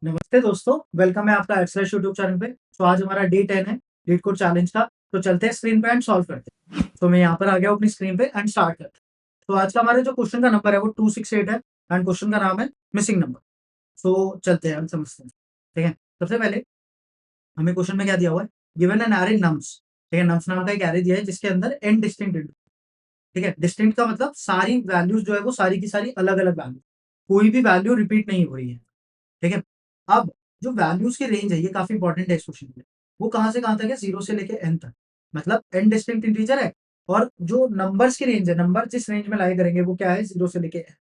नमस्ते दोस्तों, वेलकम है आपका एक्सरसाइज यूट्यूब चैनल पे। तो आज हमारा डे 10 है लीड कोड चैलेंज का। तो चलते हैं स्क्रीन पे एंड सॉल्व करते हैं। तो मैं यहाँ पर आ गया हूँ अपनी स्क्रीन पे एंड स्टार्ट करते हैं। तो आज का हमारे जो क्वेश्चन का नंबर है वो 268 है एंड क्वेश्चन का नाम है मिसिंग नंबर। तो चलते हैं, हम समझते हैं। ठीक है, सबसे पहले हमें क्वेश्चन में क्या दिया हुआ है, गिवन एन एरे नम्स। ठीक है, नम्स नाम का एक एरे दिया है जिसके अंदर एन डिस्टिंक्ट। ठीक है, डिस्टिंक्ट का मतलब सारी वैल्यूज जो है वो सारी की सारी अलग अलग वैल्यू, कोई भी वैल्यू रिपीट नहीं हो रही है। ठीक है, अब जो वैल्यूज की रेंज है ये काफी इंपॉर्टेंट है इस क्वेश्चन में। वो कहाँ से कहाँ तक है, जीरो से लेके एन तक, मतलब एन डिस्टिंक्ट इंटीजर है। और जो नंबर्स की रेंज है, नंबर जिस रेंज में लाई करेंगे वो क्या है, जीरो से लेके n.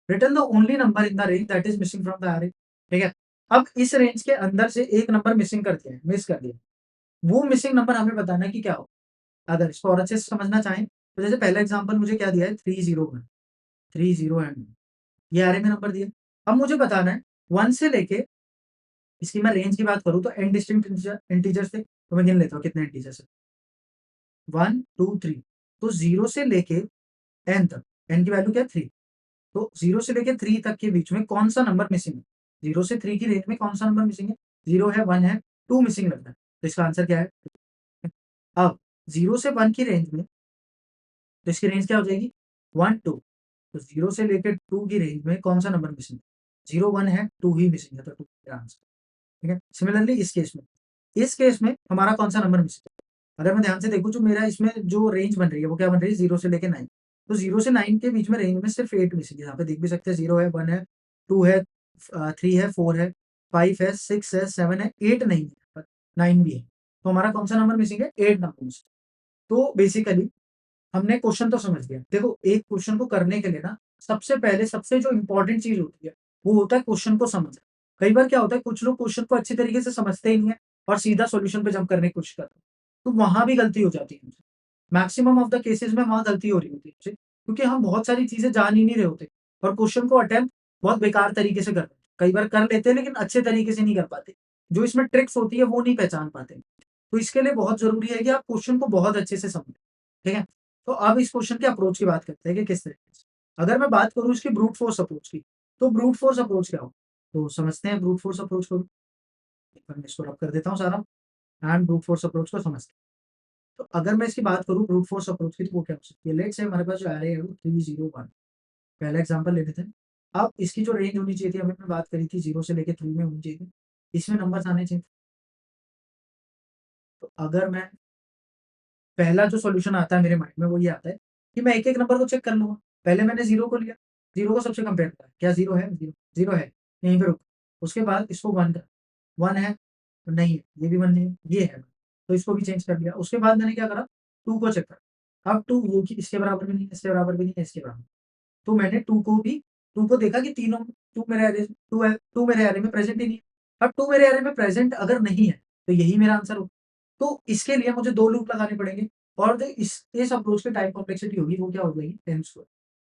Return the only number in the range that is missing from the array. ठीक है, अब इस रेंज के अंदर से एक नंबर मिसिंग कर दिया है, मिस कर दिया। वो मिसिंग नंबर हमें बताना है कि क्या हो। अगर इसको और अच्छे से समझना चाहें तो जैसे पहला एग्जांपल मुझे क्या दिया है, 301, 30 एंड ये एरे में नंबर दिया। अब मुझे बताना है 1 से लेके, इसकी मैं रेंज की बात करूँ तो एन डिस्टिंक्ट इंटीजर्स थे, तो मैं गिन लेता हूँ कितने इंटीजर्स है। 1 2 3। तो जीरो से लेके एन तक, एन की वैल्यू क्या है, 3। तो जीरो से लेके 3 तक के बीच में कौन सा नंबर मिसिंग है, जीरो से 3 की रेंज में कौन सा नंबर मिसिंग है, जीरो है, वन है, टू मिसिंग लगता है। तो इसका आंसर क्या है। अब जीरो से वन की रेंज में, तो इसकी रेंज क्या हो जाएगी, 1 2। तो जीरो से लेकर टू की रेंज में कौन सा नंबर मिसिंग है, जीरो वन है, टू ही मिसिंग है, तो टू आंसर। ठीक है, सिमिलरली इस केस में हमारा कौन सा नंबर मिसिंग है। अगर मैं ध्यान से देखूं, जो मेरा इसमें जो रेंज बन रही है वो क्या बन रही है, जीरो से लेके 9। तो जीरो से 9 के बीच में रेंज में सिर्फ 8 मिसिंग है। यहाँ पे देख भी सकते हैं, जीरो है, वन है, टू है, थ्री है, फोर है, फाइव है, सिक्स है, सेवन है, एट नहीं है, नाइन भी है। तो हमारा कौन सा नंबर मिसिंग है, एट नंबर मिसिंग। तो बेसिकली हमने क्वेश्चन तो समझ लिया। देखो, एक क्वेश्चन को करने के लिए ना, सबसे पहले सबसे जो इंपॉर्टेंट चीज होती है वो होता है क्वेश्चन को समझना। कई बार क्या होता है, कुछ लोग क्वेश्चन को अच्छी तरीके से समझते ही नहीं है और सीधा सॉल्यूशन पे जंप करने की कोशिश करते हैं। तो वहां भी गलती हो जाती है मुझसे। मैक्सिमम ऑफ द केसेस में वहां गलती हो रही होती है मुझसे, क्योंकि हम बहुत सारी चीजें जान ही नहीं रहे होते और क्वेश्चन को अटेम्प्ट बहुत बेकार तरीके से करते हैं। कई बार कर लेते हैं लेकिन अच्छे तरीके से नहीं कर पाते, जो इसमें ट्रिक्स होती है वो नहीं पहचान पाते। तो इसके लिए बहुत जरूरी है कि आप क्वेश्चन को बहुत अच्छे से समझें। ठीक है, तो अब इस क्वेश्चन के अप्रोच की बात करते हैं कि किस तरीके से। अगर मैं बात करूं इसकी ब्रूट फोर्स अप्रोच की, तो ब्रूट फोर्स अप्रोच क्या हो, तो समझते हैं ब्रूट फोर्स अप्रोच को। एक बार मैं इसको रब कर देता हूँ सारा एंड ब्रूट फोर्स अप्रोच को समझते हैं। तो अगर मैं इसकी बात करूँ ब्रूट फोर्स अप्रोच की, तो वो क्या हो सकती है। लेट्स से हमारे पास जो एरे है वो 301, पहला एग्जांपल ले लेते हैं। अब इसकी जो रेंज होनी चाहिए थी, अभी मैं बात करी थी जीरो से लेकर 3 में होनी चाहिए थी, इसमें नंबर आने चाहिए। तो अगर मैं, पहला जो सॉल्यूशन आता है मेरे माइंड में वो ये आता है कि मैं एक-एक नंबर को चेक कर लूँगा। पहले मैंने 0 को लिया, 0 को सबसे कंपेयर करा, क्या 0 है? 0, 0 है, यहीं पे रुका। उसके बाद इसको 1 करा, 1 है? नहीं है, ये भी 1 नहीं है, ये है, तो इसको भी चेंज कर लिया। उसके बाद मैंने क्या करा, 2 को चेक करा। अब 2 ये कि इसके बराबर भी नहीं है, इसके बराबर भी नहीं है, इसके बराबर। तो मैंने 2 को देखा कि तीनों 2 मेरे एरे 2 है, 2 मेरे एरे में प्रेज़ेंट ही नहीं है। अब 2 मेरे एरे में प्रेज़ेंट अगर नहीं है, तो यही मेरा आंसर होगा। तो इसके लिए मुझे 2 लूप लगाने पड़ेंगे और जो इस अप्रोच की टाइम कॉम्प्लेक्सिटी होगी वो क्या हो जाएगी, 10 स्क्वायर।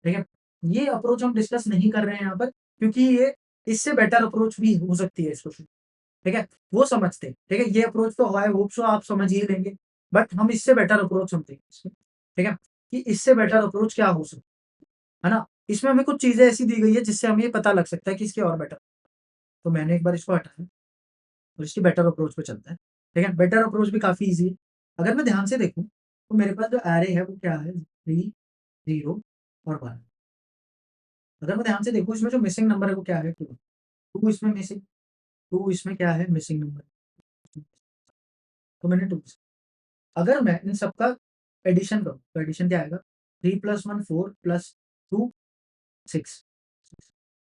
ठीक है? ये अप्रोच हम डिस्कस नहीं कर रहे हैं यहाँ पर, क्योंकि ये इससे बेटर अप्रोच भी हो सकती है इस क्वेश्चन। ठीक है? वो समझते हैं। ठीक है? ये अप्रोच तो आई होप सो आप समझ ही लेंगे, बट हम इससे बेटर अप्रोच समझेंगे इसमें। ठीक है? कि इससे बेटर अप्रोच क्या हो सकता है ना? इसमें हमें कुछ चीज़ें ऐसी दी गई है जिससे हमें ये पता लग सकता है कि इसके और बेटर। तो मैंने एक बार इसको हटाया और इसकी बेटर अप्रोच पे चलते हैं। ठीक है? बेटर अप्रोच भी काफ़ी ईज़ी है। अगर मैं ध्यान से देखूँ, तो मेरे पास जो एरे है वो क्या है, 3, 0 और 1। अगर मैं ध्यान से देखूँ, इसमें जो मिसिंग नंबर है वो क्या है, 2। 2 इसमें मिसिंग, 2 इसमें क्या है, मिसिंग नंबर। तो मैंने 2, अगर मैं इन सबका एडिशन करूँ, तो एडिशन क्या आएगा, 3 + 1 4 + 2 6।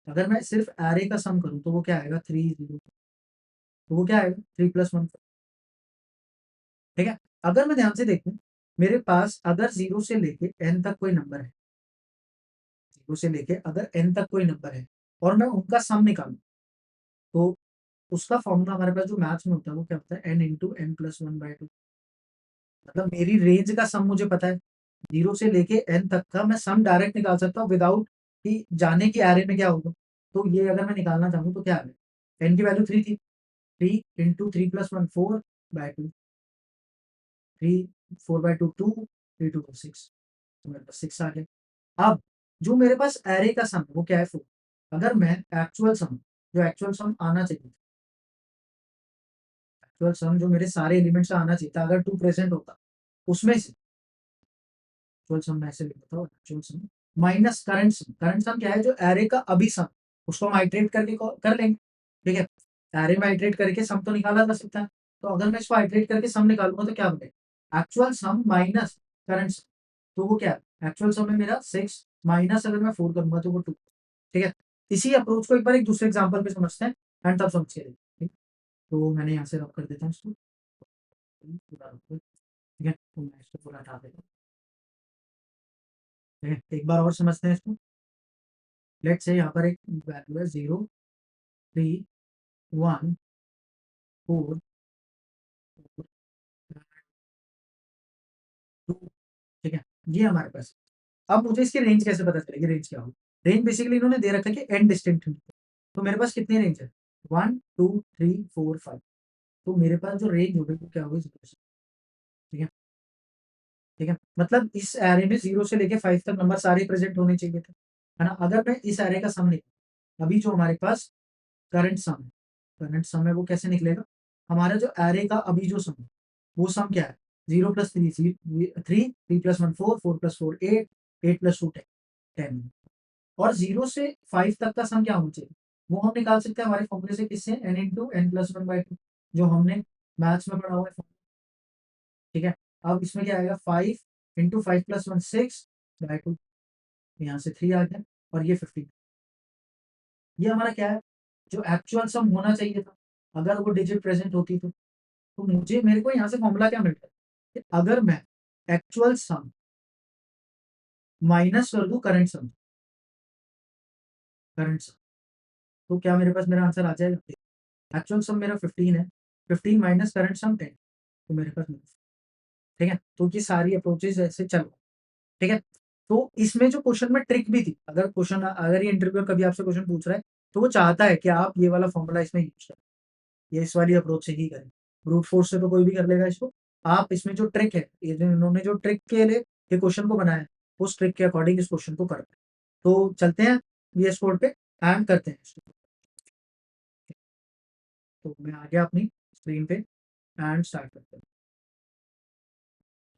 अगर मैं सिर्फ एरे का सम करूँ तो वो क्या आएगा, 3 0। तो वो क्या आएगा, 3 + 1 4। ठीक है? अगर मैं ध्यान से देखूँ, मेरे पास अगर 0 से लेके n तक कोई नंबर है, 0 से लेके अगर n तक कोई नंबर है और मैं उनका सम निकालूँ, तो उसका फ़ॉर्मूला हमारे पास जो मैथ्स में होता है वो क्या होता है, n × n + 1/2। मतलब मेरी रेंज का सम मुझे पता है, 0 से लेके n तक का मैं सम डायरेक्ट निकाल सकता हूँ विदाउट कि जाने कि एरे में क्या होगा। तो ये अगर मैं निकालना चाहूँ तो क्या है, n की वैल्यू 3 थी, 3 × 3 + 1 4/2, 3 4/2 2, 3 2 6, तो मेरे पास 6 आ गया। अब जो मेरे पास एरे का सम है वो क्या है, 4। अगर मैं एक्चुअल सम जो एक्चुअल सम आना चाहिए, एक्चुअल सम जो मेरे सारे एलिमेंट्स का आना चाहिए था, अगर 2 प्रेजेंट होता उसमें से एक्चुअल सम मैं ऐसे लिख देता हूँ, actual sum minus current sum. Current sum क्या है? जो एरे का अभी सम, उसको हम आइटरेट करके कर लेंगे, ठीक है। एरे में आइटरेट करके सम तो निकाला जा सकता है, तो अगर मैं इसको आइटरेट करके सम निकालूंगा तो क्या बनेगा? एक्चुअल सम माइनस करंट सम। तो वो क्या है? एक्चुअल सम है मेरा 6 माइनस अगर मैं 4 करूंगा तो वो 2, ठीक है। इसी अप्रोच को एक बार एक दूसरे एग्जाम्पल पे समझते हैं एंड तब समझिए, ठीक। तो मैंने यहाँ से रब कर देता हूँ इसको पूरा रब कर, ठीक है। तो मैं इसको पूरा हटा देता हूँ, ठीक है। एक बार और समझते हैं इसको। लेट्स से यहाँ पर एक वैल्यू है 0 3 1 4 2, ठीक है। ये हमारे पास है। अब मुझे इसकी रेंज कैसे पता चलेगी? रेंज क्या होगी? रेंज बेसिकली इन्होंने दे रखा है कि एन डिस्टिंक्ट, तो मेरे पास कितनी रेंज है? 1 2 3 4 5। तो मेरे पास जो रेंज होगी वो क्या होगी? 0 से, ठीक है, ठीक है। मतलब इस एरे में 0 से लेके 5 तक नंबर सारे प्रेजेंट होने चाहिए थे, है ना। अगर मैं इस एरे का सम निकालूं, अभी जो हमारे पास करंट सम है, करंट सम है वो कैसे निकलेगा? हमारा जो एरे का अभी जो सम है, वो सम क्या है? 0 प्लस 3 3 3 प्लस 1 4 4 प्लस 4 8 8 प्लस 2 10 10। और 0 से 5 तक का सम क्या होना चाहिए? वो हम निकाल सकते हैं हमारे फॉर्मूले से, किससे? n into n plus one by two, जो हमने मैथ्स में पढ़ा हुआ है, ठीक है। अब इसमें क्या आएगा? 5 into 5 plus one 6 by two, यहाँ से 3 आ गया, और ये 15। ये हमारा क्या है? जो एक्चुअल सम होना चाहिए था, अगर वो डिजिट प्रेजेंट होती तो मुझे मेरे को यहाँ से फॉर्मूला क्या मिलता है कि अगर मैं एक्चुअल सम माइनस कर दूं करंट सम, करंट सम, तो क्या मेरे पास मेरा आंसर आ जाएगा? एक्चुअल सम मेरा 15 है, 15 माइनस करंट सम 10, तो मेरे पास ठीक है। तो ये सारी अप्रोचेस ऐसे चलो, ठीक है। तो इसमें जो क्वेश्चन में ट्रिक भी थी, अगर ये इंटरव्यूअर कभी आपसे क्वेश्चन पूछ रहा है तो वो चाहता है कि आप ये वाला फॉर्मूला इसमें यूज करें, ये इस वाली अप्रोच से ही करें। ब्रूट फोर्स से तो कोई भी कर लेगा इसको। आप इसमें जो ट्रिक है, ये जो इन्होंने जो ट्रिक के लिए ये क्वेश्चन को बनाया है, उस ट्रिक के अकॉर्डिंग इस क्वेश्चन को करते हैं। तो चलते हैं VS कोड पे एंड करते हैं इसको। तो मैं आ गया अपनी स्क्रीन पे एंड स्टार्ट करते हैं।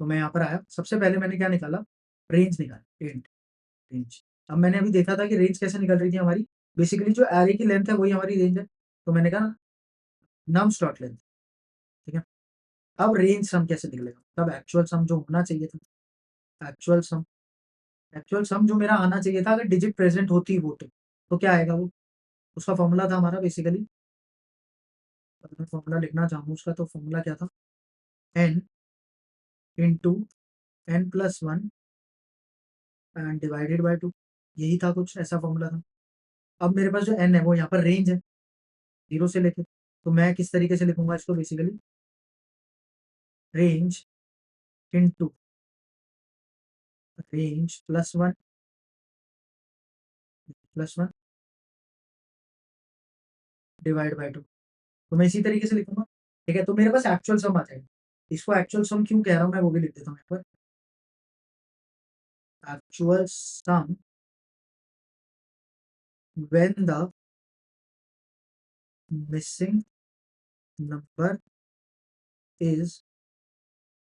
तो मैं यहाँ पर आया, सबसे पहले मैंने क्या निकाला? रेंज निकाली, इंट रेंज। अब मैंने अभी देखा था कि रेंज कैसे निकल रही थी हमारी, बेसिकली जो एरे की लेंथ है वही हमारी रेंज है, तो मैंने कहा नम स्लॉट लेंथ, ठीक है। अब रेंज सम कैसे निकलेगा? तब एक्चुअल सम जो होना चाहिए था, एक्चुअल सम, एक्चुअल सम जो मेरा आना चाहिए था, अगर डिजिट प्रेजेंट होती वो तो क्या आएगा वो? उसका फॉर्मूला था हमारा बेसिकली, अगर मैं फॉर्मूला लिखना चाहूँ उसका, तो फॉर्मूला क्या था? N into n plus one and divided by two, यही था, कुछ ऐसा फॉर्मूला था। अब मेरे पास जो एन है वो यहाँ पर रेंज है 0 से लेके, तो मैं किस तरीके से लिखूंगा इसको? Basically range into range plus one divide by two, तो मैं इसी तरीके से लिखूंगा, ठीक है। तो मेरे पास एक्चुअल सम आ जाएगा। इसको एक्चुअल सम क्यों कह रहा हूँ मैं वो भी लिख देता हूँ यहाँ पर। Actual sum when the missing number is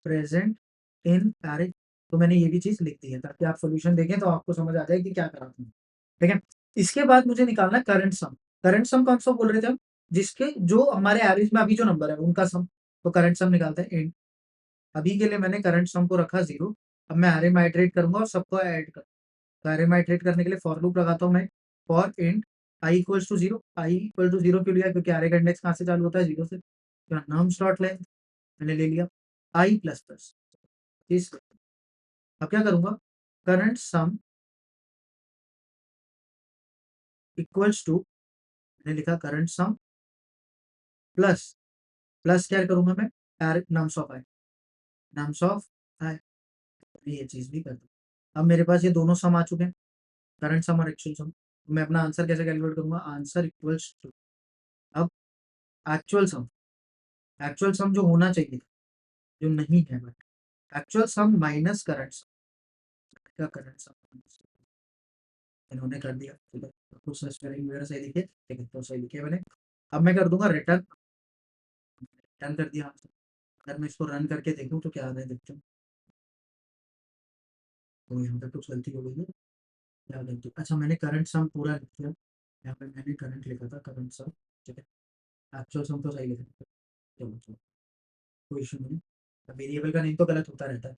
present in array. तो मैंने ये भी चीज लिख दी है ताकि आप सॉल्यूशन देखें तो आपको समझ आ जाए कि क्या करा तुमने, ठीक है। इसके बाद मुझे निकालना है करंट सम। करंट सम कौन सा बोल रहे थे हम? जिसके जो हमारे एवरेज में अभी जो नंबर है उनका सम। तो करंट सम निकालते हैं इंट। अभी के लिए मैंने करंट सम को रखा 0। अब मैं एरे में आइटरेट करूंगा और सबको ऐड कर, तो एरे में आइटरेट करने के लिए फॉर लूप लगाता हूँ मैं, for int I equals to 0। I equal to 0 क्यों लिया? क्योंकि एरे का इंडेक्स कहाँ से चालू होता है? 0 से। तो नम स्लॉट लेंथ मैंने ले लिया आई प्लस प्लस, इस अब क्या करूंगा? करंट सम इक्वल्स टू, मैंने लिखा करंट सम प्लस, प्लस क्या करूंगा मैं? Nums of i, nums of i, ये चीज भी कर दूं। अब मेरे पास ये दोनों सम आ चुके हैं, करंट सम और एक्चुअल सम। मैं अपना आंसर कैसे कैलकुलेट करूंगा? आंसर इक्वल्स टू, अब एक्चुअल सम, एक्चुअल सम जो होना चाहिए जो नहीं है, but actual sum minus current sum, क्या करंट सम इन्होंने कर दिया, ठीक है। कुछ स्पेलिंग वगैरह सही लिखे, ठीक है, तो सही लिखे मैंने। अब मैं कर दूंगा रिटर्न, रिटर्न कर दिया। अगर मैं इसको रन करके देखूँ तो क्या आ रहा है देखते हैं। तो यहाँ पे कुछ गलती हो गई है, क्या गलती, अच्छा मैंने करंट सम पूरा लिख दिया। यहाँ पे मैंने करंट लिखा था, करंट सम, ठीक है। एक्चुअल सम तो सही लिखा था, चलो चलो, कोई इशू नहीं। वेरिएबल का नेम तो गलत होता रहता है,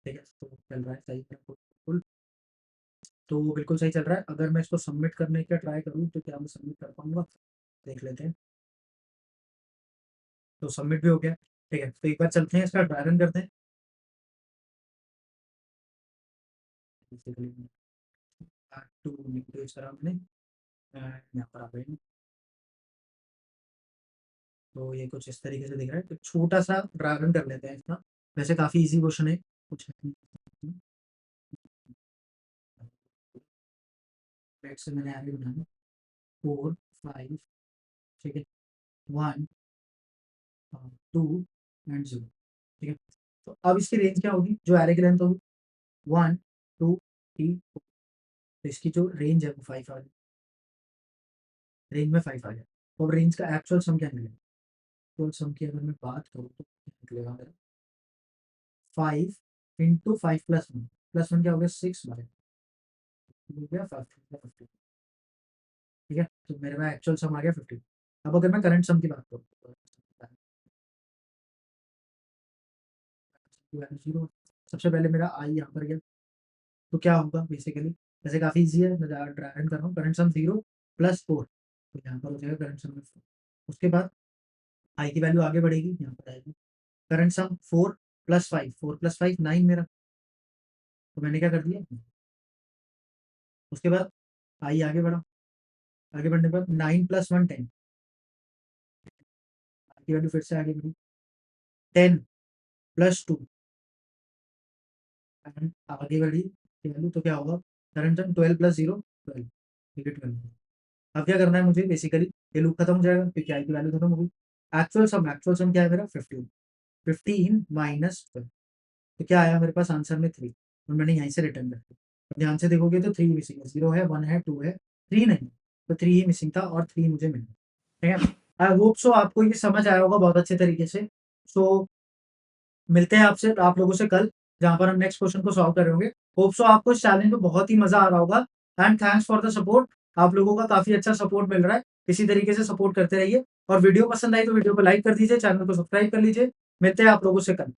ठीक है। तो चल रहा है सही है बिल्कुल, तो वो बिल्कुल सही चल रहा है। अगर मैं इसको सबमिट करने का ट्राई करूँ तो क्या मैं सबमिट कर पाऊंगा, देख लेते हैं। तो सबमिट भी हो गया, ठीक है। तो एक बार चलते हैं, इसका ट्राई रन करते हैं। बेसिकली टू यूज करा हमने, यहाँ पर आ गए। तो ये कुछ इस तरीके से दिख रहा है, तो छोटा सा ड्राई रन कर लेते हैं इसका। वैसे काफ़ी इजी क्वेश्चन है, कुछ पेट से मैंने आगे बनाया 4 5, ठीक है, 1 2 एंड 0, ठीक है। तो अब इसकी रेंज क्या होगी, जो एरे की लेंथ होगी 1 2 3 4, तो इसकी जो रेंज है वो 5 आ गई, रेंज में 5 आ गया। तो अब रेंज का एक्चुअल सम क्या निकलेगा, एक्चुअल सम की अगर मैं बात करूँ तो क्या निकलेगा मेरा, 5 × 5 + 1, +1 क्या हो गया 6 बाय, हो गया 50, ठीक है। तो मेरे में एक्चुअल सम आ गया 50। अब अगर मैं करंट सम की बात करूँ तो जीरो, सबसे पहले मेरा आई यहाँ पर गया, तो क्या होगा बेसिकली, वैसे काफ़ी ईज़ी है, मैं ड्राइव कर रहा हूँ, करंट सम 0 + 4, तो यहाँ पर हो जाएगा करंट सम में 4। उसके बाद आई की वैल्यू आगे बढ़ेगी, यहाँ पर आएगी करंट सम 4 + 5, 4 + 5 9 मेरा, तो मैंने क्या कर दिया। उसके बाद आई आगे बढ़ा, आगे बढ़ने पर 9 + 1 10, आई की वैल्यू फिर से आगे बढ़ी 10 + 2 एंड आगे बढ़ी की वैल्यू, तो क्या होगा करंट सम 12 + 0 12, ठीक है 12। अब क्या करना है मुझे बेसिकली, ये लूप खत्म हो जाएगा क्योंकि आई की वैल्यू खत्म हो गई। एक्चुअल सम क्या है मेरा 15, 15 - 12, तो क्या आया मेरे पास आंसर में 3, और मैंने यहीं से रिटर्न कर दिया। अब ध्यान से देखोगे तो 3 मिसिंग है, 0 है 1 है 2 है, 3 नहीं, तो 3 ही मिसिंग था और 3 मुझे मिल गया, ठीक है। आई होप सो आपको ये समझ आया होगा बहुत अच्छे तरीके से। सो मिलते हैं आपसे आप लोगों से कल, जहाँ पर हम नेक्स्ट क्वेश्चन को सॉल्व करेंगे। होप सो आपको इस चैलेंज में बहुत ही मजा आ रहा होगा, and thanks for the support. आप लोगों का काफी अच्छा सपोर्ट मिल रहा है, इसी तरीके से सपोर्ट करते रहिए। और वीडियो पसंद आई तो वीडियो को लाइक कर दीजिए, चैनल को सब्सक्राइब कर लीजिए। मिलते हैं आप लोगों से कल।